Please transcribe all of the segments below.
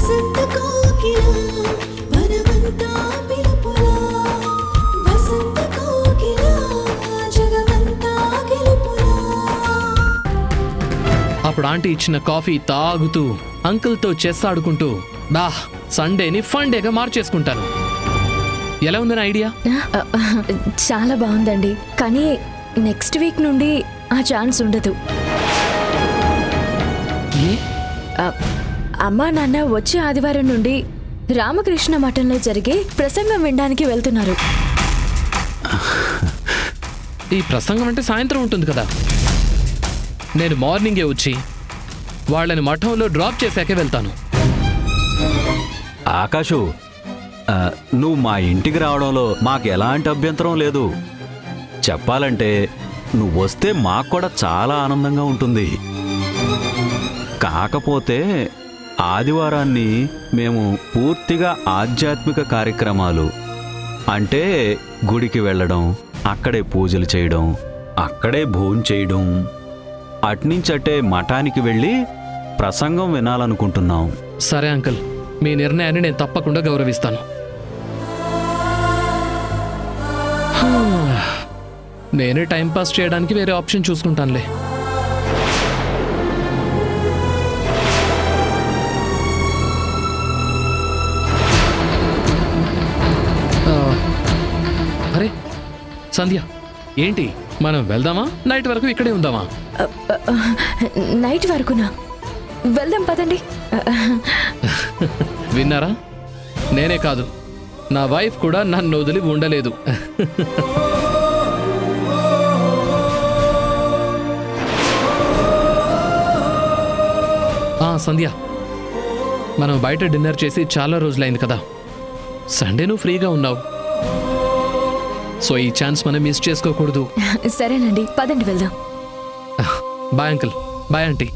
వసంత కోకిల వనమంతా పిలుపులా వసంత కోకిల జగమంతా గెలుపులా. అప్పుడు ఆంటీ ఇచ్చిన కాఫీ తాగుతూ అంకుల్తో చెస్ ఆడుకుంటూ దా సండేని ఫన్ డేగా మార్చేసుకుంటాను. ఎలా ఉంది నా ఐడియా? చాలా బాగుందండి, కానీ నెక్స్ట్ వీక్ నుండి ఆ ఛాన్స్ ఉండదు. అమ్మా నాన్న వచ్చే ఆదివారం నుండి రామకృష్ణ మఠంలో జరిగే ప్రసంగం వినడానికి వెళ్తున్నారు. ఈ ప్రసంగం అంటే సాయంత్రం ఉంటుంది కదా. నేను మార్నింగే వచ్చి వాళ్ళని మఠంలో డ్రాప్ చేశాకే వెళ్తాను. ఆకాషు, నువ్వు మా ఇంటికి రావడంలో మాకు ఎలాంటి అభ్యంతరం లేదు. చెప్పాలంటే నువ్వు వస్తే మాకు కూడా చాలా ఆనందంగా ఉంటుంది. కాకపోతే ఆదివారాన్ని మేము పూర్తిగా ఆధ్యాత్మిక కార్యక్రమాలు, అంటే గుడికి వెళ్ళడం, అక్కడే పూజలు చేయడం, అక్కడే భోజనం చేయడం, అట్నుంచటే మఠానికి వెళ్ళి ప్రసంగం వినాలనుకుంటున్నాం. సరే అంకుల్, మీ నిర్ణయాన్ని నేను తప్పకుండా గౌరవిస్తాను. నేనే టైంపాస్ చేయడానికి వేరే ఆప్షన్ చూసుకుంటానులే. అరే సంధ్య, ఏంటి మనం వెళ్దామా నైట్ వరకు ఇక్కడే ఉందామా? నైట్ వరకునా? వెళ్దాం పదండి. విన్నారా? నేనే కాదు, నా వైఫ్ కూడా నన్ను వదిలి ఉండలేదు. సంధ్య, మనం బయట డిన్నర్ చేసి చాలా రోజులైంది కదా. సండే నువ్వు ఫ్రీగా ఉన్నావు, సో ఈ ఛాన్స్ మనం మిస్ చేసుకోకూడదు. సరేనండి, పదండి వెళ్దాం. Bye uncle. Bye aunty.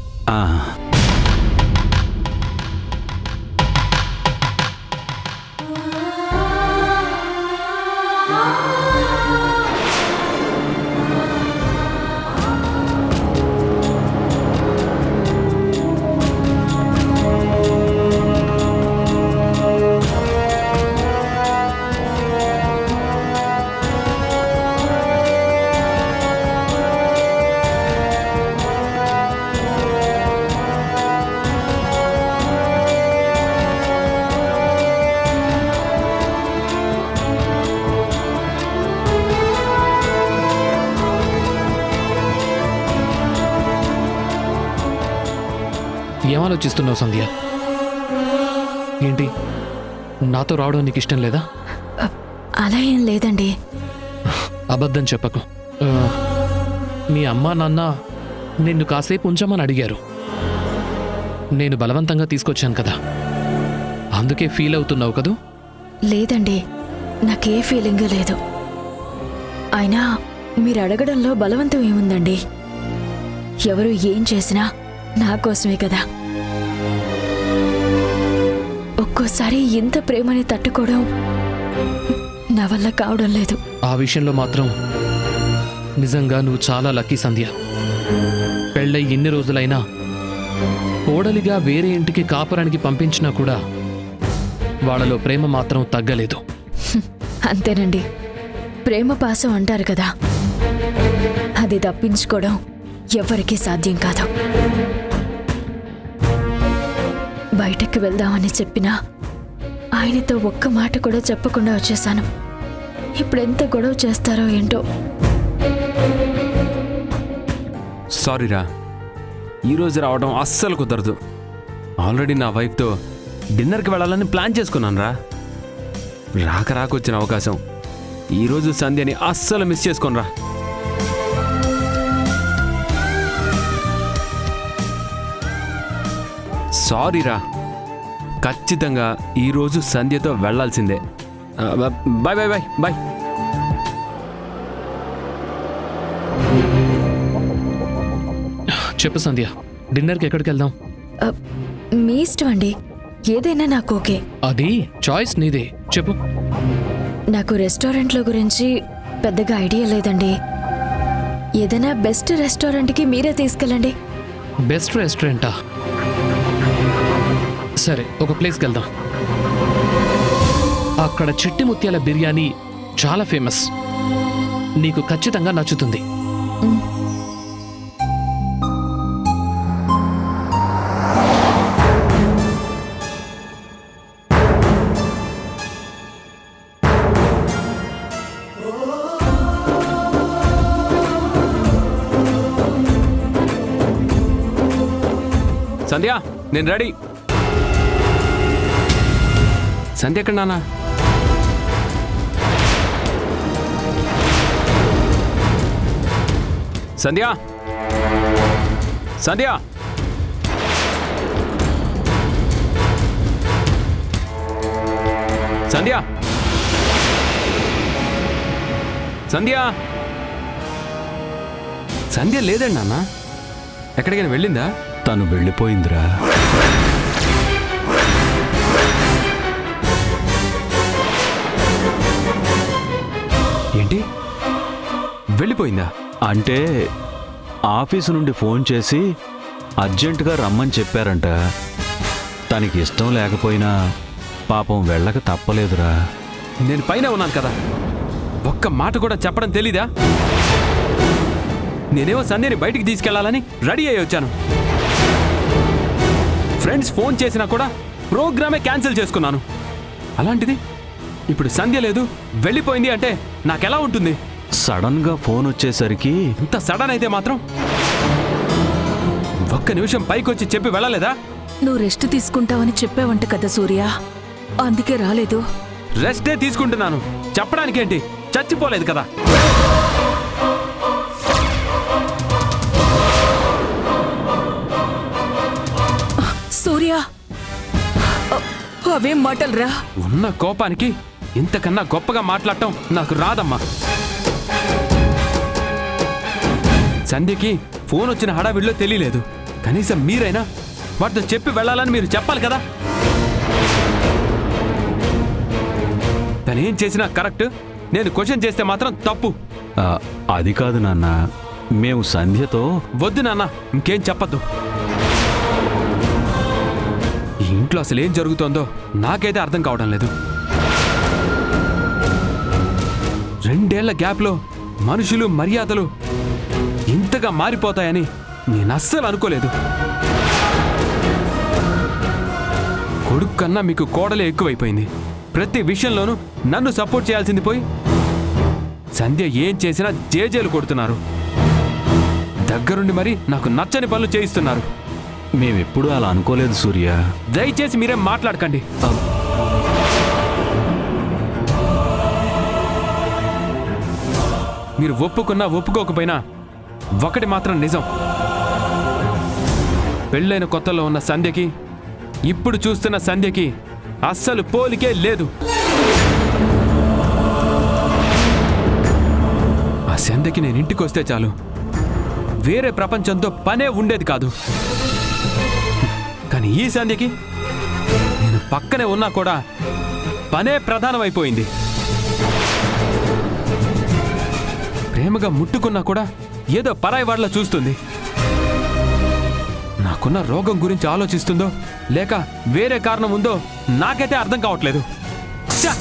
ఏం ఆలోచిస్తున్నావు సంధ్య? ఏంటి, నాతో రావడం నీకు ఇష్టం లేదా? అలా ఏం లేదండి. అబద్ధం చెప్పకు. మీ అమ్మా నాన్న నిన్ను కాసేపు ఉంచమని అడిగారు. నేను బలవంతంగా తీసుకొచ్చాను కదా, అందుకే ఫీల్ అవుతున్నావు కదూ? లేదండి, నాకే ఫీలింగ్ లేదు. అయినా మీరు అడగడంలో బలవంతం ఏముందండి? ఎవరు ఏం చేసినా నా కోసమే కదా. ఒక్కోసారి ఇంత ప్రేమని తట్టుకోవడం నా వల్ల కావడం లేదు. ఆ విషయంలో మాత్రం నిజంగా నువ్వు చాలా లక్కీ సంధ్య. పెళ్ళై ఎన్ని రోజులైనా కోడలిగా వేరే ఇంటికి కాపురానికి పంపించినా కూడా వాళ్ళలో ప్రేమ మాత్రం తగ్గలేదు. అంతేనండి, ప్రేమ పాసం అంటారు కదా, అది తప్పించుకోవడం ఎవరికీ సాధ్యం కాదు. బయటకు వెళ్దామని చెప్పినా ఆయనతో ఒక్క మాట కూడా చెప్పకుండా వచ్చేసాను. ఇప్పుడెంత గొడవ చేస్తారో ఏంటో. సారీరా, ఈరోజు రావడం అస్సలు కుదరదు. ఆల్రెడీ నా వైఫ్తో డిన్నర్కి వెళ్ళాలని ప్లాన్ చేసుకున్నాను రా. రాకొచ్చిన అవకాశం, ఈరోజు సంధ్యని అస్సలు మిస్ చేసుకోనరా. సారీరా, ఖచ్చితంగా ఈరోజు సంధ్యతో వెళ్లాల్సిందే. Bye bye bye bye. చెప్పు సంధ్య, డిన్నర్కి ఎక్కడికి వెళ్దాం? మీ ఇష్టం అండి, ఏదైనా నాకు ఓకే. అది చాయిస్ నీదే, చెప్పు. నాకు రెస్టారెంట్ల గురించి పెద్దగా ఐడియా లేదండి. ఏదైనా బెస్ట్ రెస్టారెంట్కి మీరే తీసుకెళ్ళండి. బెస్ట్ రెస్టారెంటా? సరే, ఒక ప్లేస్కి వెళ్దాం. అక్కడ చిట్టి ముత్యాల బిర్యానీ చాలా ఫేమస్. నీకు ఖచ్చితంగా నచ్చుతుంది. సంధ్య, నేను రెడీ. సంధ్య ఎక్కడ నాన్న? సంధ్య, సంధ్య, సంధ్య, సంధ్య, సంధ్య లేదండి నాన్న. ఎక్కడికైనా వెళ్ళిందా? తను వెళ్ళిపోయిందిరా. ఏంటి, వెళ్ళిపోయిందా? అంటే ఆఫీసు నుండి ఫోన్ చేసి అర్జెంటుగా రమ్మని చెప్పారంట. తనకి ఇష్టం లేకపోయినా పాపం వెళ్ళక తప్పలేదురా. నేను పైన ఉన్నాను కదా, ఒక్క మాట కూడా చెప్పడం తెలీదా? నేనేమో సంధ్యని బయటికి తీసుకెళ్లాలని రెడీ అయ్యి వచ్చాను. ఫ్రెండ్స్ ఫోన్ చేసినా కూడా ప్రోగ్రామే క్యాన్సిల్ చేసుకున్నాను. అలాంటిది ఇప్పుడు సంధ్య లేదు, వెళ్ళిపోయింది అంటే నాకెలా ఉంటుంది? సడన్ గా ఫోన్ వచ్చేసరికి ఇంత సడన్ అయితే మాత్రం ఒక్క నిమిషం పైకొచ్చి చెప్పి వెళ్ళలేదా? నువ్వు రెస్ట్ తీసుకుంటావని చెప్పావంట కదా సూర్య, అందుకే రాలేదు. రెస్టే తీసుకుంటున్నాను, చెప్పడానికేంటి? చచ్చిపోలేదు కదా. సూర్య, అవేం మాటలురా? ఉన్న కోపానికి ఇంతకన్నా గొప్పగా మాట్లాడటం నాకు రాదమ్మా. సంధ్యకి ఫోన్ వచ్చిన హడావిడిలో తెలియలేదు. కనీసం మీరైనా వాటితో చెప్పి వెళ్ళాలని మీరు చెప్పాలి కదా. తనేం చేసినా కరెక్ట్, నేను క్వశ్చన్ చేస్తే మాత్రం తప్పు. అది కాదు నాన్న, మేము సంధ్యతో వద్దు నాన్న, ఇంకేం చెప్పద్దు. ఈ ఇంట్లో అసలు ఏం జరుగుతోందో నాకైతే అర్థం కావడం లేదు. 2 ఏళ్ల గ్యాప్లో మనుషులు మర్యాదలు ఇంతగా మారిపోతాయని నేను అస్సలు అనుకోలేదు. కొడుకు కన్నా మీకు కోడలే ఎక్కువైపోయింది. ప్రతి విషయంలోనూ నన్ను సపోర్ట్ చేయాల్సింది పోయి సంధ్య ఏం చేసినా జేజేలు కొడుతున్నారు. దగ్గరుండి మరి నాకు నచ్చని పనులు చేయిస్తున్నారు. మేమెప్పుడూ అలా అనుకోలేదు సూర్య. దయచేసి మీరేం మాట్లాడకండి. మీరు ఒప్పుకున్నా ఒప్పుకోకపోయినా ఒకటి మాత్రం నిజం, పెళ్ళైన కొత్తలో ఉన్న సంధ్యకి ఇప్పుడు చూస్తున్న సంధ్యకి అస్సలు పోలికే లేదు. ఆ సంధ్యకి నేను ఇంటికి వస్తే చాలు, వేరే ప్రపంచంతో పనే ఉండేది కాదు. కానీ ఈ సంధ్యకి నేను పక్కనే ఉన్నా కూడా పనే ప్రధానమైపోయింది. ప్రేమగా ముట్టుకున్నా కూడా ఏదో పరాయి వాళ్ళ చూస్తుంది. నాకున్న రోగం గురించి ఆలోచిస్తుందో లేక వేరే కారణం ఉందో నాకైతే అర్థం కావట్లేదు. ఛ!